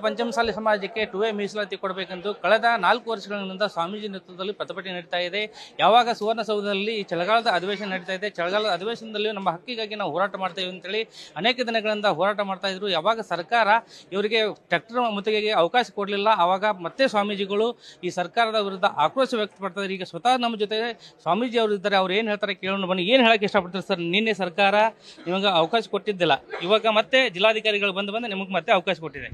ಪಂಚಮಸಾಲಿ ಸಮಾಜಕ್ಕೆ 2A ಮೀಸಲಾತಿ ಕೊಡಬೇಕೆಂದು ಕಳೆದ 4 ವರ್ಷಗಳಿಂದ ಸ್ವಾಮೀಜಿ ನೇತೃತ್ವದಲ್ಲಿ ಪ್ರತಿಭಟನೆ ನಡೀತಾ ಇದೆ. ಯಾವಾಗ ಸುವರ್ಣಸೌಧದಲ್ಲಿ ಚಳಿಗಾಲದ ಅಧಿವೇಶನ ನಡೀತಾ ಇದೆ, ಚಳಿಗಾಲದ ಅಧಿವೇಶನದಲ್ಲಿ ನಮ್ಮ ಹಕ್ಕಿಗಾಗಿ ನಾವು ಹೋರಾಟ ಮಾಡ್ತೇವೆ ಅಂತೇಳಿ ಅನೇಕ ದಿನಗಳಿಂದ ಹೋರಾಟ ಮಾಡ್ತಾ ಇದ್ರು. ಯಾವಾಗ ಸರ್ಕಾರ ಇವರಿಗೆ ಟ್ರ್ಯಾಕ್ಟರ್ ಮುತ್ತಿಗೆಗೆ ಅವಕಾಶ ಕೊಡಲಿಲ್ಲ, ಆವಾಗ ಮತ್ತೆ ಸ್ವಾಮೀಜಿಗಳು ಈ ಸರ್ಕಾರದ ವಿರುದ್ಧ ಆಕ್ರೋಶ ವ್ಯಕ್ತಪಡ್ತಾರೆ. ಈಗ ಸ್ವತಃ ನಮ್ಮ ಜೊತೆ ಸ್ವಾಮೀಜಿ ಅವರು ಇದ್ದಾರೆ, ಅವ್ರು ಏನು ಹೇಳ್ತಾರೆ ಕೇಳೋಣ ಬನ್ನಿ. ಏನು ಹೇಳಕ್ಕೆ ಇಷ್ಟಪಡ್ತಾರೆ ಸರ್? ನಿನ್ನೆ ಸರ್ಕಾರ ನಿಮಗೆ ಅವಕಾಶ ಕೊಟ್ಟಿದ್ದಿಲ್ಲ, ಇವಾಗ ಮತ್ತೆ ಜಿಲ್ಲಾಧಿಕಾರಿಗಳು ಬಂದು ನಿಮಗೆ ಮತ್ತೆ ಅವಕಾಶ ಕೊಟ್ಟಿದೆ.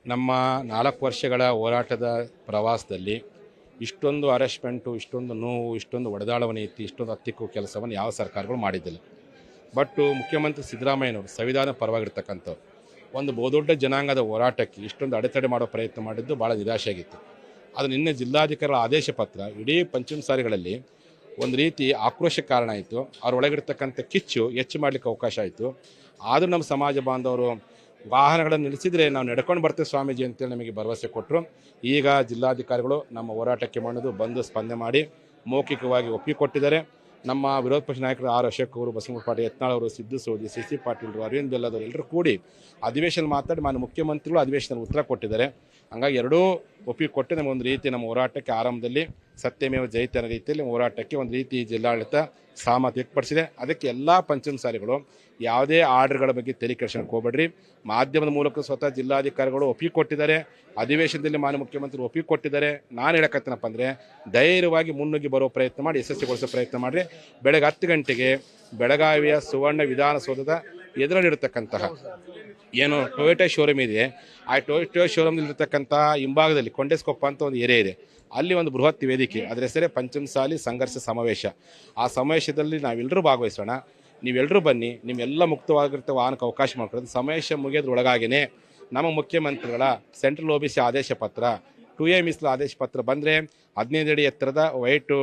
ನಮ್ಮ 4 ವರ್ಷಗಳ ಹೋರಾಟದ ಪ್ರವಾಸದಲ್ಲಿ ಇಷ್ಟೊಂದು ಅರೆಸ್ಟ್ಮೆಂಟು, ಇಷ್ಟೊಂದು ನೋವು, ಇಷ್ಟೊಂದು ಒಡೆದಾಳುವ ನೀತಿ, ಇಷ್ಟೊಂದು ಹತ್ತಿಕ್ಕುವ ಕೆಲಸವನ್ನು ಯಾವ ಸರ್ಕಾರಗಳು ಮಾಡಿದ್ದಿಲ್ಲ. ಬಟ್ ಮುಖ್ಯಮಂತ್ರಿ ಸಿದ್ದರಾಮಯ್ಯನವರು ಸಂವಿಧಾನ ಪರವಾಗಿರ್ತಕ್ಕಂಥವ್ರು ಒಂದು ಬಹುದೊಡ್ಡ ಜನಾಂಗದ ಹೋರಾಟಕ್ಕೆ ಇಷ್ಟೊಂದು ಅಡೆತಡೆ ಮಾಡೋ ಪ್ರಯತ್ನ ಮಾಡಿದ್ದು ಭಾಳ ನಿರಾಶೆಯಾಗಿತ್ತು. ಅದು ನಿನ್ನೆ ಜಿಲ್ಲಾಧಿಕಾರಿಗಳ ಆದೇಶ ಪತ್ರ ಇಡೀ ಪಂಚಮಸಾಲಿಗಳಲ್ಲಿ ಒಂದು ರೀತಿ ಆಕ್ರೋಶಕ್ಕೆ ಕಾರಣ ಆಯಿತು. ಅವರೊಳಗಿರ್ತಕ್ಕಂಥ ಕಿಚ್ಚು ಹೆಚ್ಚು ಮಾಡಲಿಕ್ಕೆ ಅವಕಾಶ ಆಯಿತು. ಆದರೂ ನಮ್ಮ ಸಮಾಜ ಬಾಂಧವರು ವಾಹನಗಳನ್ನು ನಿಲ್ಲಿಸಿದರೆ ನಾವು ನಡ್ಕೊಂಡು ಬರ್ತೇವೆ ಸ್ವಾಮೀಜಿ ಅಂತೇಳಿ ನಮಗೆ ಭರವಸೆ ಕೊಟ್ಟರು. ಈಗ ಜಿಲ್ಲಾಧಿಕಾರಿಗಳು ನಮ್ಮ ಹೋರಾಟಕ್ಕೆ ಬಂದು ಸ್ಪಂದನೆ ಮಾಡಿ ಮೌಖಿಕವಾಗಿ ಒಪ್ಪಿಕೊಟ್ಟಿದ್ದಾರೆ. ನಮ್ಮ ವಿರೋಧ ಪಕ್ಷ ನಾಯಕರು ಆರ್ ಅಶೋಕ್ ಅವರು, ಬಸವರಾಜ ಪಾಟೀಲ್ ಯತ್ನಾಳ್ ಅವರು, ಸಿದ್ದು ಸೋದಿ, ಸಿ ಪಾಟೀಲ್, ಅರವಿಂದ್ ಬೆಲ್ಲದವರು ಎಲ್ಲರೂ ಕೂಡಿ ಅಧಿವೇಶನ ಮಾತಾಡಿ ಮಾನ್ಯ ಮುಖ್ಯಮಂತ್ರಿಗಳು ಅಧಿವೇಶನದಲ್ಲಿ ಉತ್ತರ ಕೊಟ್ಟಿದ್ದಾರೆ. ಹಂಗಾಗಿ ಎರಡೂ ಒಪ್ಪಿಕೊಟ್ಟು ನಮಗೊಂದು ರೀತಿ ನಮ್ಮ ಹೋರಾಟಕ್ಕೆ ಆರಂಭದಲ್ಲಿ ಸತ್ಯಮೇವ ಜಯತೆ ಅನ್ನೋ ರೀತಿಯಲ್ಲಿ ಹೋರಾಟಕ್ಕೆ ಒಂದು ರೀತಿ ಜಿಲ್ಲಾಡಳಿತ ಸಹಮತ ವ್ಯಕ್ತಪಡಿಸಿದೆ. ಅದಕ್ಕೆ ಎಲ್ಲ ಪಂಚಮಸಾಲಿಗಳು ಯಾವುದೇ ಆರ್ಡರ್ಗಳ ಬಗ್ಗೆ ತಲೆ ಕೆಡಿಸ್ಕೊಳ್ಳೋಕೆ ಹೋಗಬೇಡ್ರಿ. ಮಾಧ್ಯಮದ ಮೂಲಕ ಸ್ವತಃ ಜಿಲ್ಲಾಧಿಕಾರಿಗಳು ಒಪ್ಪಿಕೊಟ್ಟಿದ್ದಾರೆ, ಅಧಿವೇಶನದಲ್ಲಿ ಮಾನ್ಯ ಮುಖ್ಯಮಂತ್ರಿ ಒಪ್ಪಿಕೊಟ್ಟಿದ್ದಾರೆ. ನಾನು ಹೇಳಕತ್ತೇನಪ್ಪ ಅಂದರೆ ಧೈರ್ಯವಾಗಿ ಮುನ್ನುಗ್ಗಿ ಬರೋ ಪ್ರಯತ್ನ ಮಾಡಿ, ಯಶಸ್ವಿಗೊಳಿಸೋ ಪ್ರಯತ್ನ ಮಾಡಿರಿ. ಬೆಳಗ್ಗೆ 10 ಗಂಟೆಗೆ ಬೆಳಗಾವಿಯ ಸುವರ್ಣ ವಿಧಾನಸೌಧದ ಎದುರಲ್ಲಿರತಕ್ಕಂತಹ ಏನು ಟೊಯೋಟಾ ಶೋರೂಮ್ ಇದೆ, ಆ ಟೊಯೋಟಾ ಶೋರೂಮ್ನಲ್ಲಿರ್ತಕ್ಕಂತಹ ಹಿಂಭಾಗದಲ್ಲಿ ಕೊಂಡೆಸ್ಕೊಪ್ಪ ಅಂತ ಒಂದು ಏರಿಯಾ ಇದೆ. ಅಲ್ಲಿ ಒಂದು ಬೃಹತ್ ವೇದಿಕೆ, ಅದರ ಹೆಸರೇ ಪಂಚಮಸಾಲಿ ಸಂಘರ್ಷ ಸಮಾವೇಶ. ಆ ಸಮಾವೇಶದಲ್ಲಿ ನಾವೆಲ್ಲರೂ ಭಾಗವಹಿಸೋಣ. ನೀವೆಲ್ಲರೂ ಬನ್ನಿ, ನಿಮ್ಮೆಲ್ಲ ಮುಕ್ತವಾಗಿರ್ತ ವಾಹನಕ್ಕೆ ಅವಕಾಶ ಮಾಡ್ಕೊಳ್ಳೋದು. ಸಮಾವೇಶ ಮುಗಿಯೋದ್ರೊಳಗಾಗಿಯೇ ನಮ್ಮ ಮುಖ್ಯಮಂತ್ರಿಗಳ ಸೆಂಟ್ರಲ್ OBC ಆದೇಶ ಪತ್ರ, 2A ಮೀಸಲು ಆದೇಶ ಪತ್ರ ಬಂದರೆ 15 ಅಡಿ ಎತ್ತರದ ವೈಟು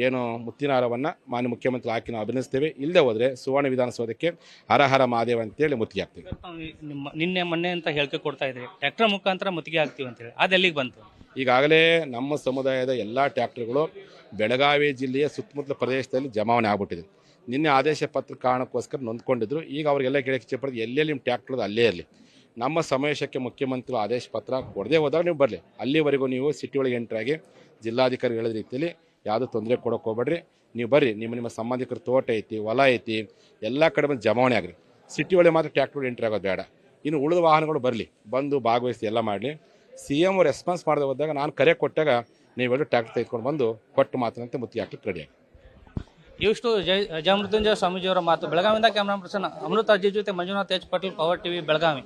ಏನು ಮುತ್ತಿನಾರವನ್ನು ಮಾನ್ಯ ಮುಖ್ಯಮಂತ್ರಿ ಹಾಕಿ ನಾವು ಅಭಿನಯಿಸ್ತೇವೆ. ಇಲ್ಲದೆ ಹೋದರೆ ಸುವರ್ಣ ವಿಧಾನಸೌಧಕ್ಕೆ ಹರ ಮಹಾದೇವ ಅಂತೇಳಿ ಮುತ್ತಿಗೆ ಹಾಕ್ತೀವಿ. ನಿನ್ನೆ ಮೊನ್ನೆ ಅಂತ ಹೇಳಿಕೆ ಕೊಡ್ತಾ ಇದ್ರಿ, ಟ್ರ್ಯಾಕ್ಟರ್ ಮುಖಾಂತರ ಮುತ್ತಿಗೆ ಹಾಕ್ತೀವಿ ಅಂತೇಳಿ, ಅದು ಎಲ್ಲಿಗೆ ಬಂತು? ಈಗಾಗಲೇ ನಮ್ಮ ಸಮುದಾಯದ ಎಲ್ಲ ಟ್ರ್ಯಾಕ್ಟರ್ಗಳು ಬೆಳಗಾವಿ ಜಿಲ್ಲೆಯ ಸುತ್ತಮುತ್ತಲ ಪ್ರದೇಶದಲ್ಲಿ ಜಮಾವಣೆ ಆಗ್ಬಿಟ್ಟಿದೆ. ನಿನ್ನೆ ಆದೇಶ ಪತ್ರ ಕಾರಣಕ್ಕೋಸ್ಕರ ನೊಂದ್ಕೊಂಡಿದ್ರು. ಈಗ ಅವರಿಗೆಲ್ಲ ಕೇಳಕ್ಕೆ ಇಷ್ಟಪಡ್ತೀವಿ, ಎಲ್ಲೆಲ್ಲಿ ನಿಮ್ಮ ಟ್ರ್ಯಾಕ್ಟರ್ ಅಲ್ಲೇ ಇರಲಿ. ನಮ್ಮ ಸಮಾವೇಶಕ್ಕೆ ಮುಖ್ಯಮಂತ್ರಿ ಆದೇಶ ಪತ್ರ ಕೊಡದೆ ಹೋದಾಗ ನೀವು ಬರಲಿ. ಅಲ್ಲಿವರೆಗೂ ನೀವು ಸಿಟಿ ಒಳಗೆ ಎಂಟ್ರಾಗಿ ಜಿಲ್ಲಾಧಿಕಾರಿ ಹೇಳಿದ ರೀತಿಯಲ್ಲಿ ಯಾವುದೂ ತೊಂದರೆ ಕೊಡೋಕೆ ಹೋಗ್ಬೇಡ್ರಿ. ನೀವು ಬರ್ರಿ, ನಿಮ್ಮ ಸಂಬಂಧಿಕರ ತೋಟ ಐತಿ, ಹೊಲ ಐತಿ, ಎಲ್ಲ ಕಡೆ ಬಂದು ಜಮಾವಣೆ ಆಗ್ರಿ. ಸಿಟಿ ಒಳಗೆ ಮಾತ್ರ ಟ್ರ್ಯಾಕ್ಟರ್ ಎಂಟ್ರಿ ಆಗೋದು ಬೇಡ. ಇನ್ನು ಉಳಿದ ವಾಹನಗಳು ಬರಲಿ, ಬಂದು ಭಾಗವಹಿಸಿ ಎಲ್ಲ ಮಾಡಲಿ. CM ರೆಸ್ಪಾನ್ಸ್ ಮಾಡದೆ ಹೋದಾಗ ನಾನು ಕರೆ ಕೊಟ್ಟಾಗ ನೀವೆಲ್ಲರೂ ಟ್ರ್ಯಾಕ್ಟರ್ ತೆಗೆದುಕೊಂಡು ಬಂದು ಕೊಟ್ಟು ಮಾತನಂತೆ ಮುತ್ತಿಗೆ ಹಾಕಲಿಕ್ಕೆ ರೆಡಿ ಆಗಿ. ಇಷ್ಟು ಜಯಮೃತ್ಯುಂಜಯ ಸ್ವಾಮೀಜಿಯವರ ಮಾತು. ಬೆಳಗಾವಿಯಿಂದ ಕ್ಯಾಮ್ರಾ ಪರ್ಸನ್ ಅಮೃತ ಅಜ್ಜಿ ಜೊತೆ Manjunath H. Patil, power TV, Belagavi.